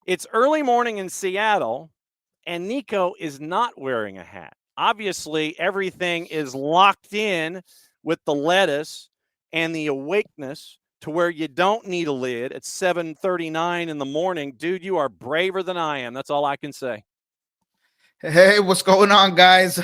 It's early morning in Seattle, and Niko is not wearing a hat. Obviously, everything is locked in with the lettuce and the awakeness to where you don't need a lid at 7:39 in the morning. Dude, you are braver than I am. That's all I can say. Hey, what's going on, guys?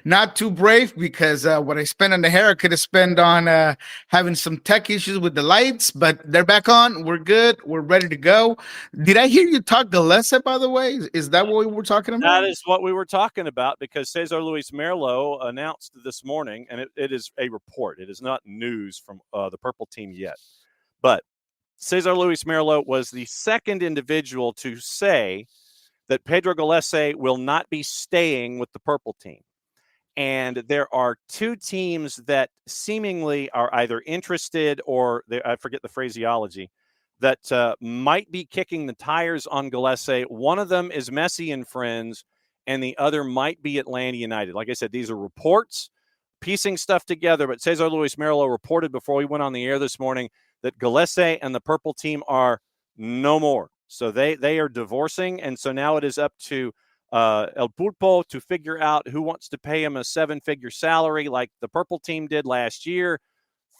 Not too brave because what I spent on the hair, I could have spent on having some tech issues with the lights, but they're back on. We're good. We're ready to go. Did I hear you talk Galessa, by the way? Is that what we were talking about? That is what we were talking about because Cesar Luis Merlo announced this morning, and it is a report. It is not news from the purple team yet. But Cesar Luis Merlo was the second individual to say that Pedro Gallese will not be staying with the purple team. And there are two teams that seemingly are either interested or I forget the phraseology that might be kicking the tires on Gillespie. One of them is Messi and friends, and the other might be Atlanta United. Like I said, these are reports, piecing stuff together. But Cesar Luis Merlo reported before we went on the air this morning that Gillespie and the purple team are no more. So they are divorcing, and so now it is up to El Pulpo to figure out who wants to pay him a 7-figure salary like the purple team did last year.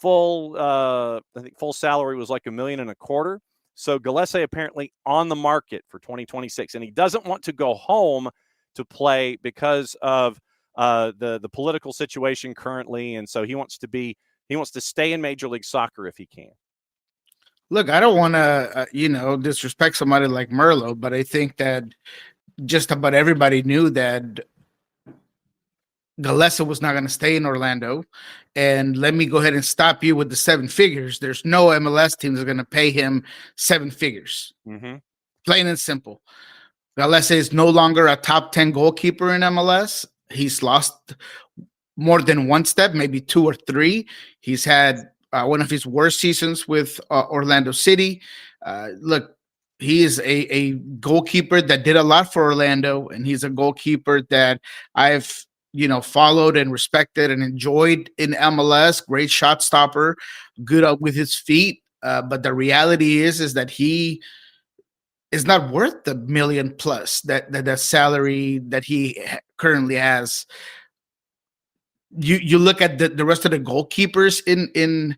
I think full salary was like $1.25 million. So Gillespie apparently on the market for 2026, and he doesn't want to go home to play because of the political situation currently, and so he wants to stay in Major League Soccer if he can. Look, I don't want to, disrespect somebody like Merlo, but I think that just about everybody knew that Galessa was not going to stay in Orlando. And let me go ahead and stop you with the 7 figures. There's no MLS team that's going to pay him 7 figures. Mm-hmm. Plain and simple. Galessa is no longer a top 10 goalkeeper in MLS. He's lost more than one step, maybe 2 or 3. He's had one of his worst seasons with Orlando City. Look, he is a goalkeeper that did a lot for Orlando, and he's a goalkeeper that I've followed and respected and enjoyed in MLS. Great shot stopper, good up with his feet. But the reality is that he is not worth the million plus that salary that he currently has. You look at the rest of the goalkeepers in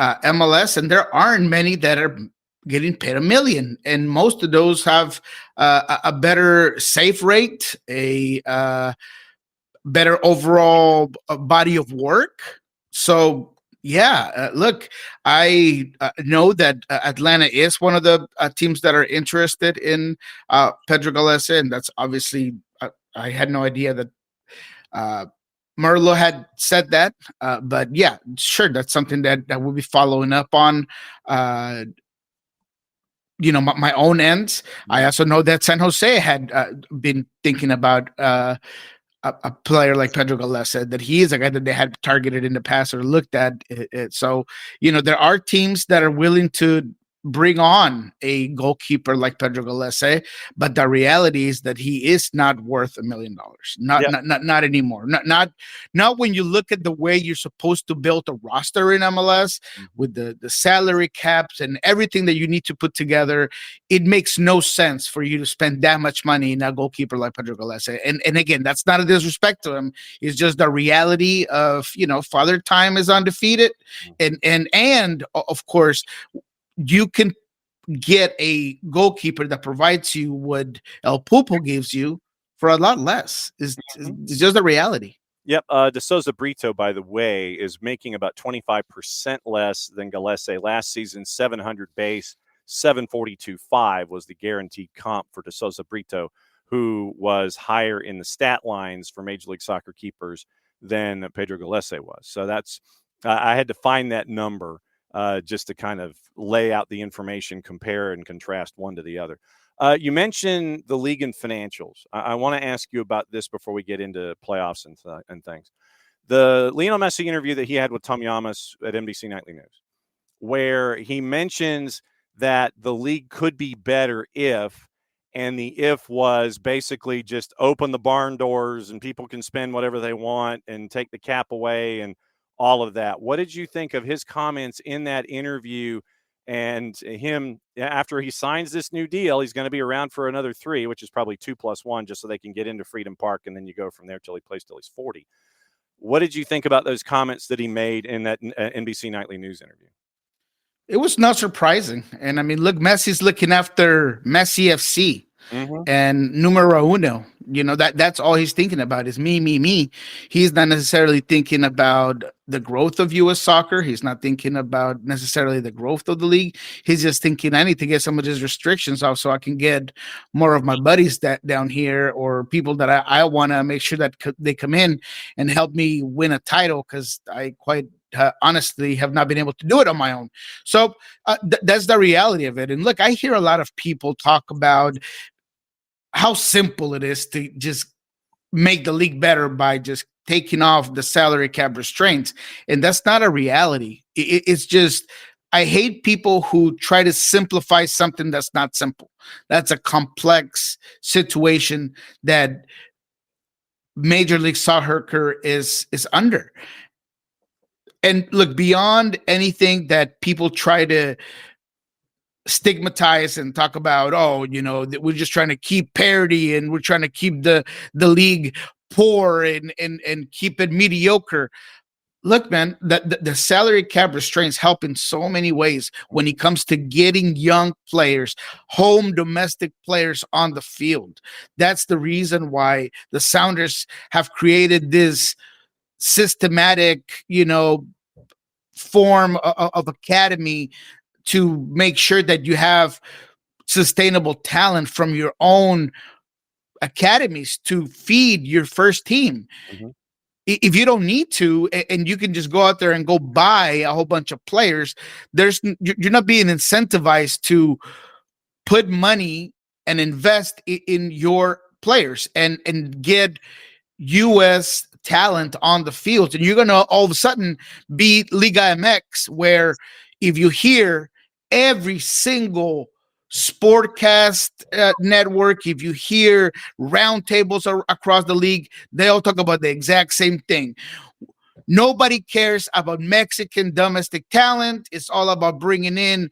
MLS, and there aren't many that are getting paid $1 million, and most of those have a better save rate, a better overall body of work. So yeah, look, I know that Atlanta is one of the teams that are interested in Pedro Gallese, and that's obviously I had no idea that Merlo had said that, but yeah, sure, that's something that we'll be following up on. My own ends. I also know that San Jose had been thinking about a player like Pedro Gallese, that he is a guy that they had targeted in the past or looked at it. So, there are teams that are willing to bring on a goalkeeper like Pedro Gallese, but the reality is that he is not worth $1 million. Not anymore. Not when you look at the way you're supposed to build a roster in MLS with the salary caps and everything that you need to put together. It makes no sense for you to spend that much money in a goalkeeper like Pedro Gallese. And again, that's not a disrespect to him. It's just the reality of, Father Time is undefeated. And of course, you can get a goalkeeper that provides you what El Pulpo gives you for a lot less. It's just a reality. Yep. De Souza Brito, by the way, is making about 25% less than Gillespie last season. 700 base, 742.5 was the guaranteed comp for De Souza Brito, who was higher in the stat lines for Major League Soccer keepers than Pedro Gillespie was. So that's I had to find that number just to kind of lay out the information, compare and contrast one to the other. You mentioned the league and financials. I want to ask you about this before we get into playoffs and things. The Lionel Messi interview that he had with Tom Yamas at NBC Nightly News, where he mentions that the league could be better if, and the if was basically just open the barn doors and people can spend whatever they want and take the cap away and all of that. What did you think of his comments in that interview And him, after he signs this new deal, he's going to be around for another 3, which is probably 2+1, just so they can get into Freedom Park, and then you go from there till he plays till he's 40. What did you think about those comments that he made in that NBC Nightly News interview? It was not surprising. And I mean, look, Messi's looking after Messi FC. And numero uno, that's all he's thinking about is me, me, me. He's not necessarily thinking about the growth of U.S. soccer. He's not thinking about necessarily the growth of the league. He's just thinking, I need to get some of these restrictions off so I can get more of my buddies that down here, or people that I want to make sure that they come in and help me win a title, because I quite honestly have not been able to do it on my own. So that's the reality of it. And look, I hear a lot of people talk about how simple it is to just make the league better by just taking off the salary cap restraints. And that's not a reality. It's just, I hate people who try to simplify something that's not simple. That's a complex situation that Major League Soccer is under. And look, beyond anything that people try to stigmatize and talk about, we're just trying to keep parity and we're trying to keep the league poor and keep it mediocre. Look, man, the salary cap restraints help in so many ways when it comes to getting young players, home domestic players on the field. That's the reason why the Sounders have created this systematic, form of academy to make sure that you have sustainable talent from your own academies to feed your first team. If you don't need to, and you can just go out there and go buy a whole bunch of players, you're not being incentivized to put money and invest in your players and get U.S. talent on the field. And you're going to all of a sudden be Liga MX, where if you hear every single sportcast network, if you hear roundtables across the league, they all talk about the exact same thing. Nobody cares about Mexican domestic talent. It's all about bringing in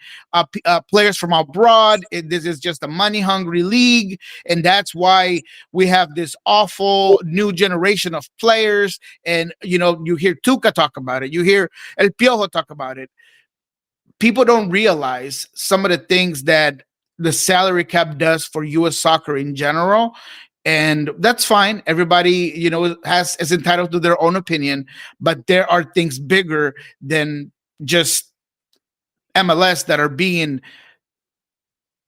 players from abroad. This is just a money-hungry league, and that's why we have this awful new generation of players. And, you hear Tuca talk about it. You hear El Piojo talk about it. People don't realize some of the things that the salary cap does for U.S. soccer in general. And that's fine. Everybody, is entitled to their own opinion, but there are things bigger than just MLS that are being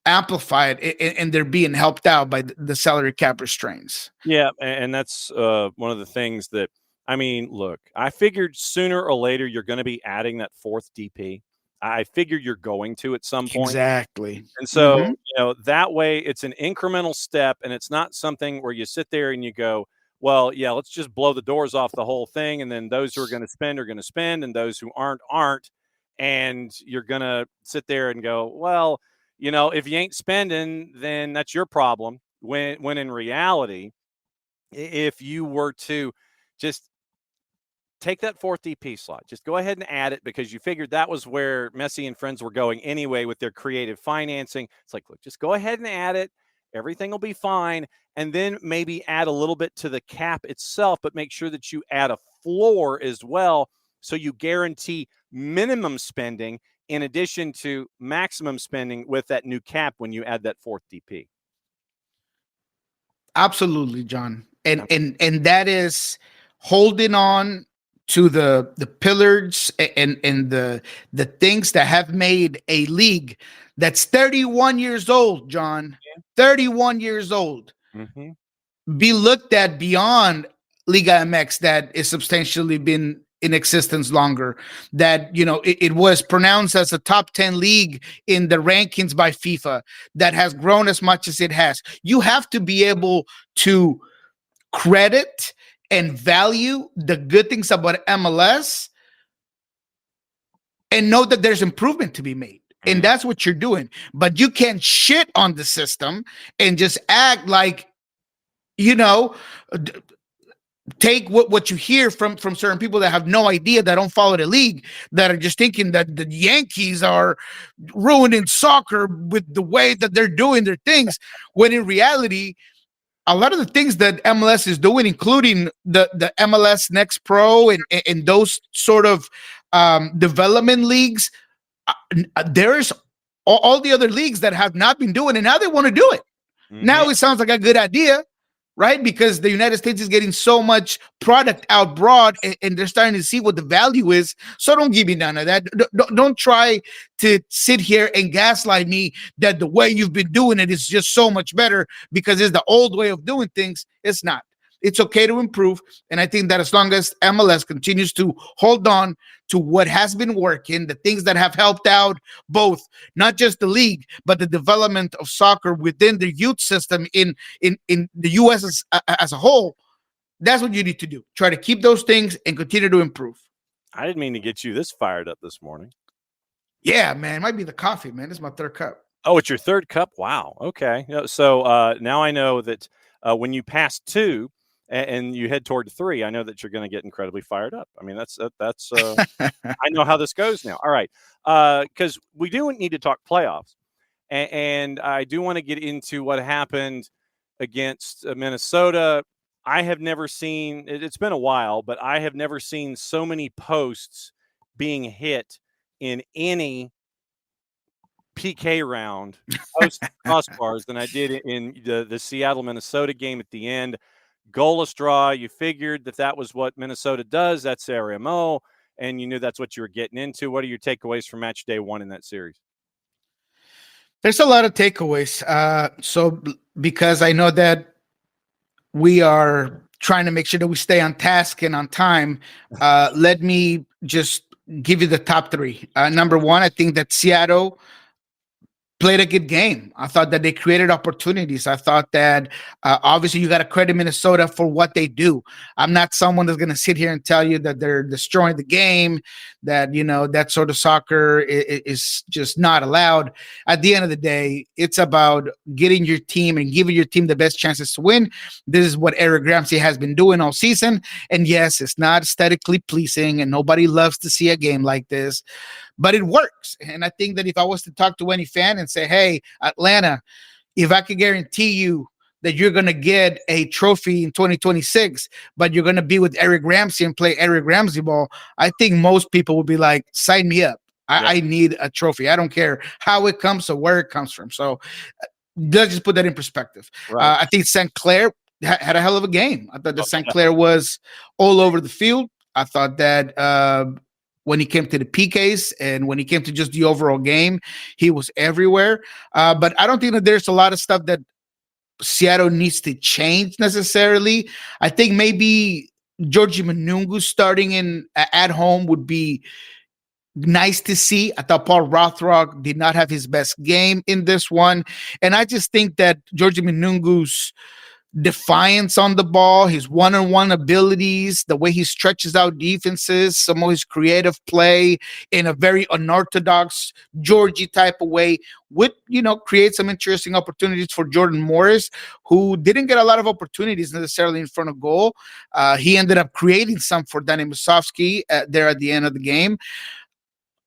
amplified and they're being helped out by the salary cap restraints. Yeah, and that's one of the things that, look, I figured sooner or later you're going to be adding that 4th DP. I figured you're going to at some point. Exactly. And so, that way it's an incremental step, and it's not something where you sit there and you go, well, yeah, let's just blow the doors off the whole thing. And then those who are going to spend are going to spend, and those who aren't. And you're going to sit there and go, well, if you ain't spending, then that's your problem. When in reality, if you were to just take that 4th DP slot, just go ahead and add it, because you figured that was where Messi and friends were going anyway with their creative financing. It's like, look, just go ahead and add it. Everything will be fine. And then maybe add a little bit to the cap itself, but make sure that you add a floor as well, so you guarantee minimum spending in addition to maximum spending with that new cap when you add that 4th DP. Absolutely, John. And that is holding on to the pillars and the things that have made a league that's 31 years old, John. 31 years old. Be looked at beyond Liga MX, that is substantially been in existence longer, that it was pronounced as a top 10 league in the rankings by FIFA, that has grown as much as it has. You have to be able to credit and value the good things about MLS and know that there's improvement to be made. And that's what you're doing. But you can't shit on the system and just act like, take what you hear from certain people that have no idea, that don't follow the league, that are just thinking that the Yankees are ruining soccer with the way that they're doing their things, when in reality, a lot of the things that MLS is doing, including the MLS Next Pro and those sort of development leagues, there's all the other leagues that have not been doing it. Now they want to do it. Mm-hmm. Now it sounds like a good idea, right? Because the United States is getting so much product out abroad, and they're starting to see what the value is. So don't give me none of that. Don't try to sit here and gaslight me that the way you've been doing it is just so much better because it's the old way of doing things. It's not. It's okay to improve. And I think that as long as MLS continues to hold on to what has been working, the things that have helped out both, not just the league, but the development of soccer within the youth system in the U.S. as a whole, that's what you need to do. Try to keep those things and continue to improve. I didn't mean to get you this fired up this morning. Yeah, man. It might be the coffee, man. This is my third cup. Oh, it's your third cup? Wow. Okay. So now I know that when you pass 2, and you head toward 3, I know that you're going to get incredibly fired up. I mean, that's I know how this goes now. All right. Because we do need to talk playoffs. And I do want to get into what happened against Minnesota. I have never seen, it's been a while, but I have never seen so many posts being hit in any PK round post crossbars than I did in the Seattle Minnesota game at the end. Goalless draw. You figured that was what Minnesota does. That's their MO, and you knew that's what you were getting into. What are your takeaways from match day 1 in that series? There's a lot of takeaways. So because I know that we are trying to make sure that we stay on task and on time, let me just give you the top 3. Number 1, I think that Seattle played a good game. I thought that they created opportunities. I thought that obviously you got to credit Minnesota for what they do. I'm not someone that's going to sit here and tell you that they're destroying the game, that, that sort of soccer is just not allowed. At the end of the day, it's about getting your team and giving your team the best chances to win. This is what Eric Ramsey has been doing all season. And yes, it's not aesthetically pleasing and nobody loves to see a game like this, but it works. And I think that if I was to talk to any fan and say, hey, Atlanta, if I could guarantee you that you're going to get a trophy in 2026, but you're going to be with Eric Ramsey and play Eric Ramsey ball, I think most people would be like, sign me up. I need a trophy. I don't care how it comes or where it comes from. So let's just put that in perspective. Right. I think St. Clair had a hell of a game. I thought that St. Clair was all over the field. I thought that when he came to the PKs and when he came to just the overall game, he was everywhere. But I don't think that there's a lot of stuff that Seattle needs to change necessarily. I think maybe Georgie Manungu starting in at home would be nice to see. I thought Paul Rothrock did not have his best game in this one. And I just think that Georgie Manungu's defiance on the ball, his one-on-one abilities, the way he stretches out defenses, some of his creative play in a very unorthodox Georgie type of way would, create some interesting opportunities for Jordan Morris, who didn't get a lot of opportunities necessarily in front of goal. He ended up creating some for Danny Musovski there at the end of the game.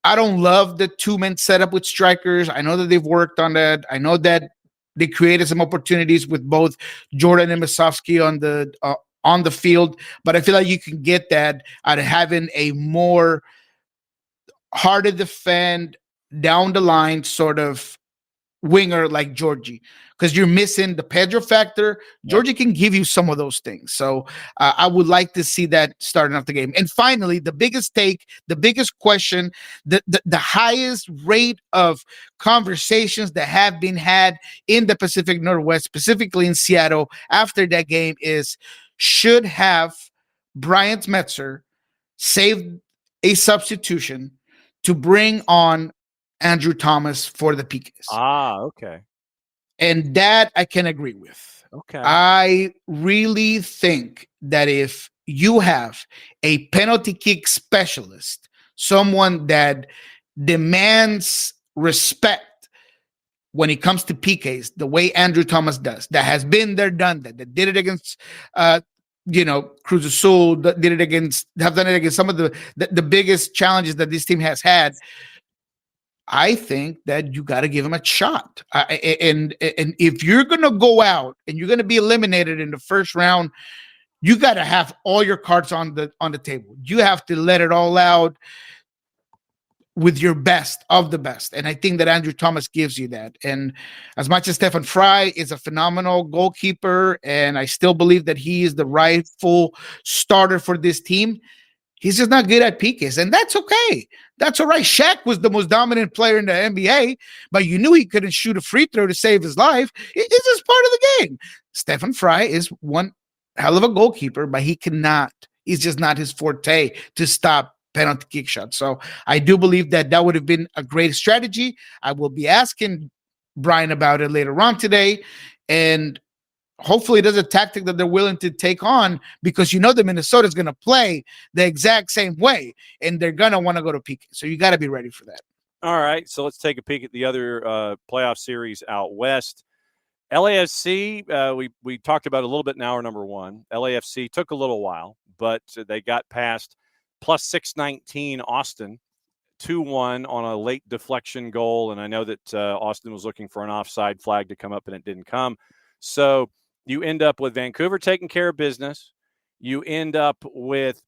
I don't love the 2-man setup with strikers. I know that they've worked on that. I know that they created some opportunities with both Jordan and Musovski on the field, but I feel like you can get that out of having a more hard to defend, down the line sort of winger like Georgie, because you're missing the Pedro factor. Georgie can give you some of those things. So I would like to see that starting off the game. And finally, the biggest question, the highest rate of conversations that have been had in the Pacific Northwest, specifically in Seattle after that game, is should have Bryant Metzer saved a substitution to bring on Andrew Thomas for the PKs. Okay. And that I can agree with. Okay. I really think that if you have a penalty kick specialist, someone that demands respect when it comes to PKs, the way Andrew Thomas does, that has been there, done that did it against Cruz Azul have done it against some of the biggest challenges that this team has had. I think that you got to give him a shot. And if you're going to go out and you're going to be eliminated in the first round, you got to have all your cards on the table. You have to let it all out with your best of the best. And I think that Andrew Thomas gives you that. And as much as Stefan Fry is a phenomenal goalkeeper, and I still believe that he is the rightful starter for this team, he's just not good at PKs. And that's okay. That's all right. Shaq was the most dominant player in the NBA, but you knew he couldn't shoot a free throw to save his life. It's just part of the game. Stefan Fry is one hell of a goalkeeper, but he cannot. It's just not his forte to stop penalty kick shots. So I do believe that would have been a great strategy. I will be asking Brian about it later on today. And hopefully there's a tactic that they're willing to take on, because the Minnesota is going to play the exact same way and they're going to want to go to PK. So you got to be ready for that. All right. So let's take a peek at the other playoff series out west. LAFC, we talked about a little bit in hour number one. LAFC took a little while, but they got past plus 619 Austin, 2-1 on a late deflection goal. And I know that Austin was looking for an offside flag to come up, and it didn't come. So you end up with Vancouver taking care of business. You end up with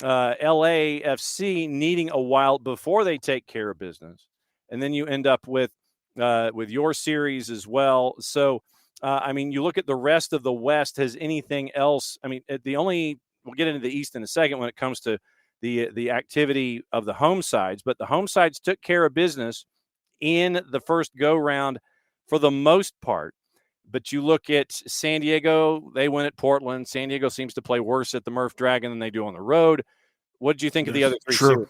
LAFC needing a while before they take care of business. And then you end up with your series as well. So, you look at the rest of the West. Has anything else? We'll get into the East in a second when it comes to the activity of the home sides, but the home sides took care of business in the first go round for the most part. But you look at San Diego, they win at Portland. San Diego seems to play worse at the Murph Dragon than they do on the road. What did you think of the other three series?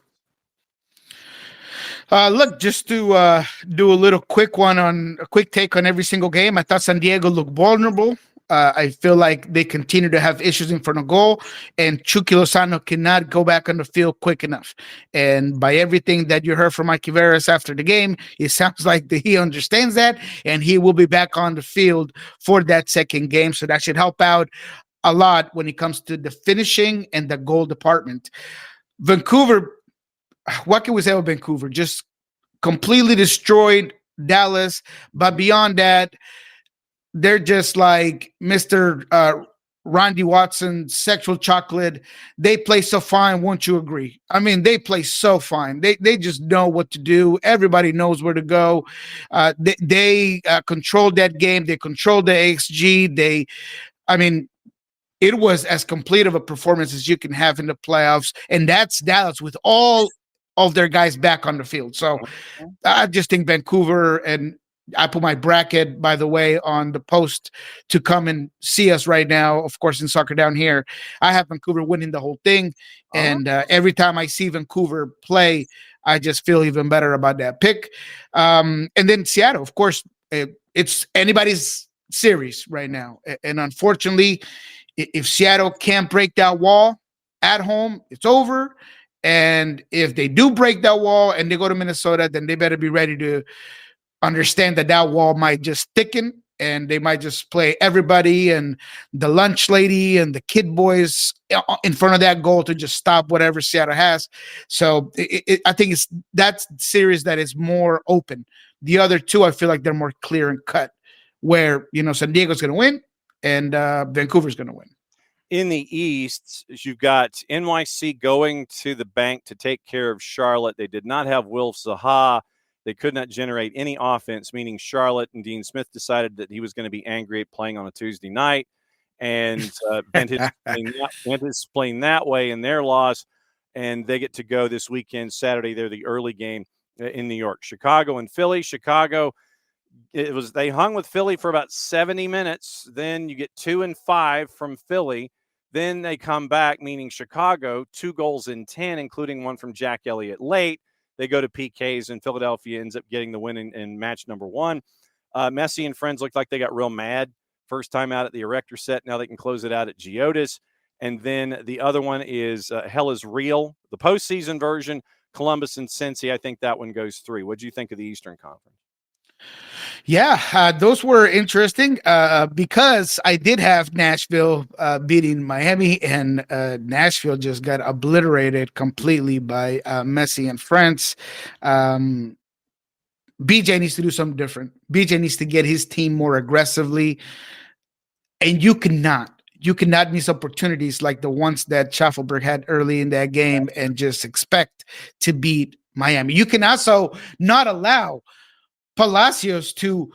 Look, just to do a quick take on every single game. I thought San Diego looked vulnerable. I feel like they continue to have issues in front of goal, and Chucky Lozano cannot go back on the field quick enough. And by everything that you heard from Mikey Veras after the game, it sounds like he understands that, and he will be back on the field for that second game. So that should help out a lot when it comes to the finishing and the goal department. Vancouver, what can we say about Vancouver? Just completely destroyed Dallas. But beyond that, they're just like Mr. Randy Watson, sexual chocolate. They play so fine, won't you agree? They play so fine. They just know what to do. Everybody knows where to go. They controlled that game. They controlled the XG. It was as complete of a performance as you can have in the playoffs. And that's Dallas with all of their guys back on the field. So I just think Vancouver, and I put my bracket, by the way, on the post to come and see us right now, of course, in Soccer Down Here. I have Vancouver winning the whole thing. And every time I see Vancouver play, I just feel even better about that pick. And then Seattle, of course, it's anybody's series right now. And unfortunately, if Seattle can't break that wall at home, it's over. And if they do break that wall and they go to Minnesota, then they better be ready to understand that wall might just thicken, and they might just play everybody and the lunch lady and the kid boys in front of that goal to just stop whatever Seattle has. So I think it's that series that is more open. The other two, I feel like they're more clear and cut, where, San Diego's going to win and Vancouver's going to win. In the East, you've got NYC going to the bank to take care of Charlotte. They did not have Wilf Zaha. They could not generate any offense, meaning Charlotte and Dean Smith decided that he was going to be angry at playing on a Tuesday night and bent his plane that way in their loss. And they get to go this weekend, Saturday. They're the early game in New York. Chicago and Philly. Chicago, they hung with Philly for about 70 minutes. Then you get 2 and 5 from Philly. Then they come back, meaning Chicago, 2 goals in 10, including one from Jack Elliott late. They go to PKs, and Philadelphia ends up getting the win in match number 1. Messi and friends looked like they got real mad. First time out at the Erector set. Now they can close it out at Geodis. And then the other one is Hell is Real, the postseason version, Columbus and Cincy. I think that one goes 3. What do you think of the Eastern Conference? Yeah, those were interesting because I did have Nashville beating Miami, and Nashville just got obliterated completely by Messi and France. Um, BJ needs to do something different. BJ needs to get his team more aggressively, and you cannot miss opportunities like the ones that Schaffelberg had early in that game and just expect to beat Miami. You can also not allow Palacios to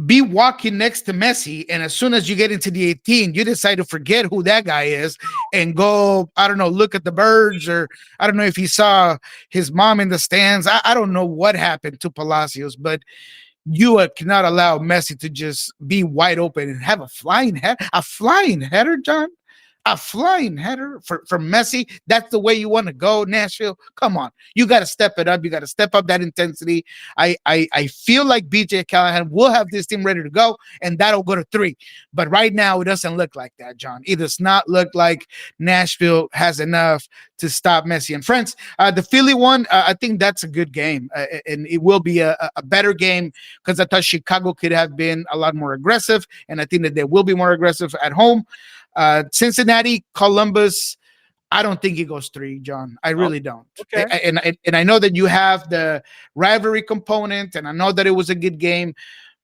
be walking next to Messi, and as soon as you get into the 18, you decide to forget who that guy is and go, I don't know, look at the birds, or I don't know if he saw his mom in the stands. I don't know what happened to Palacios, but you cannot allow Messi to just be wide open and have a flying header, John. A flying header for Messi. That's the way you want to go, Nashville. Come on, you got to step it up. You got to step up that intensity. I feel like BJ Callahan will have this team ready to go, and that'll go to 3. But right now, it doesn't look like that, John. It does not look like Nashville has enough to stop Messi and friends. The Philly one, I think that's a good game, and it will be a better game because I thought Chicago could have been a lot more aggressive, and I think that they will be more aggressive at home. Cincinnati, Columbus, I don't think it goes 3, John. I really don't. Okay. And I know that you have the rivalry component, and I know that it was a good game,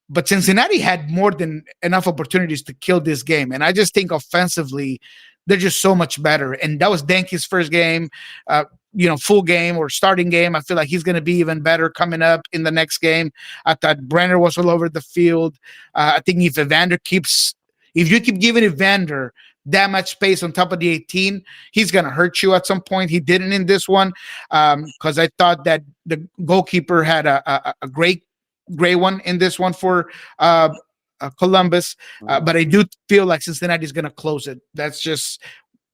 but Cincinnati had more than enough opportunities to kill this game. And I just think offensively, they're just so much better. And that was Danke's first game, full game or starting game. I feel like he's going to be even better coming up in the next game. I thought Brenner was all over the field. I think if you keep giving Evander that much space on top of the 18, he's going to hurt you at some point. He didn't in this one because I thought that the goalkeeper had a great one in this one for Columbus. But I do feel like Cincinnati is going to close it. That's just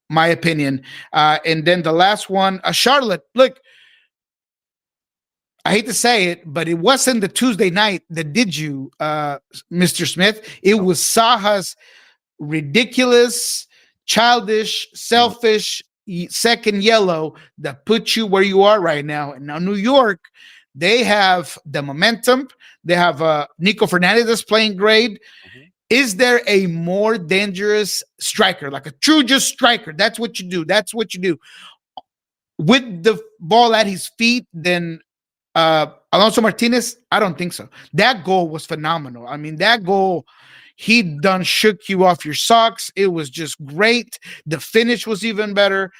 my opinion. And then the last one, Charlotte. Look, I hate to say it, but it wasn't the Tuesday night that did you, Mr. Smith. It was Saha's ridiculous, childish, selfish second yellow that put you where you are right now. And now New York, they have the momentum. They have Nico Fernandez that's playing great. Mm-hmm. Is there a more dangerous striker, like a true just striker? That's what you do. That's what you do. With the ball at his feet than Alonso Martinez? I don't think so. That goal was phenomenal. I mean, that goal, he done shook you off your socks. It was just great. The finish was even better.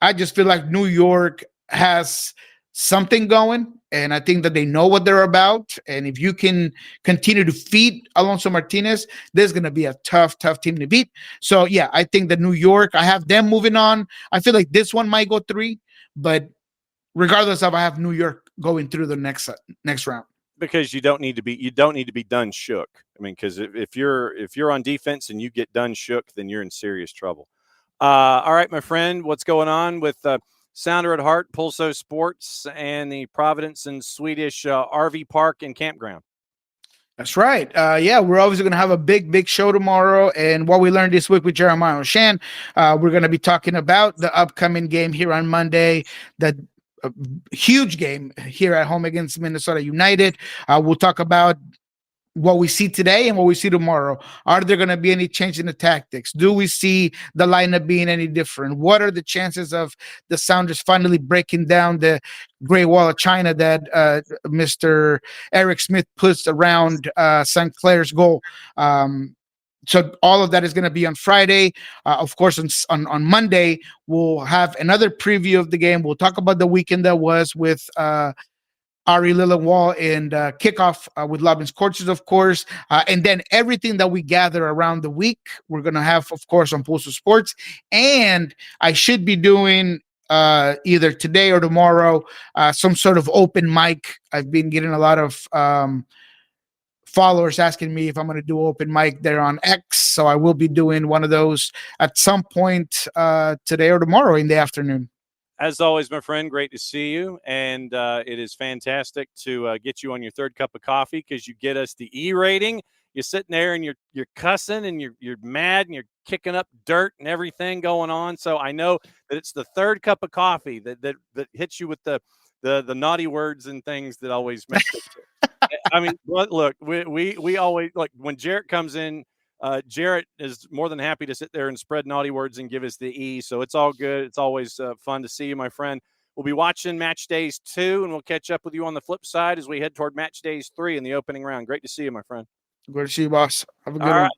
I just feel like New York has something going, and I think that they know what they're about. And if you can continue to feed Alonso Martinez, there's going to be a tough team to beat. So, yeah, I think that New York, I have them moving on. I feel like this one might go 3, but regardless of, I have New York going through the next round. Because you don't need to be done shook. I mean, because if you're on defense and you get done shook, then you're in serious trouble. All right, my friend, what's going on with Sounder at Heart, Pulso Sports, and the Providence and Swedish RV Park and Campground? That's right. Yeah, we're obviously going to have a big show tomorrow. And what we learned this week with Jeremiah O'Shan, we're going to be talking about the upcoming game here on Monday, the huge game here at home against Minnesota United. We'll talk about what we see today and what we see tomorrow. Are there going to be any change in the tactics? Do we see the lineup being any different? What are the chances of the Sounders finally breaking down the Great Wall of China that Mr. Eric Smith puts around St. Clair's goal? So all of that is going to be on Friday. Of course, on Monday, we'll have another preview of the game. We'll talk about the weekend that was with Ari Lillenwall and kickoff with Lobbins Courses, of course. And then everything that we gather around the week, we're going to have, of course, on Pulso Sports. And I should be doing either today or tomorrow some sort of open mic. I've been getting a lot of followers asking me if I'm going to do open mic there on X. So I will be doing one of those at some point today or tomorrow in the afternoon. As always, my friend, great to see you. And it is fantastic to get you on your third cup of coffee because you get us the E rating. You're sitting there and you're cussing and you're mad and you're kicking up dirt and everything going on. So I know that it's the third cup of coffee that hits you with the naughty words and things that always make it. I mean, look, we always like when Jarrett comes in. Jarrett is more than happy to sit there and spread naughty words and give us the E. So it's all good. It's always fun to see you, my friend. We'll be watching match days 2, and we'll catch up with you on the flip side as we head toward match days 3 in the opening round. Great to see you, my friend. Good to see you, boss. Have a good All one. right.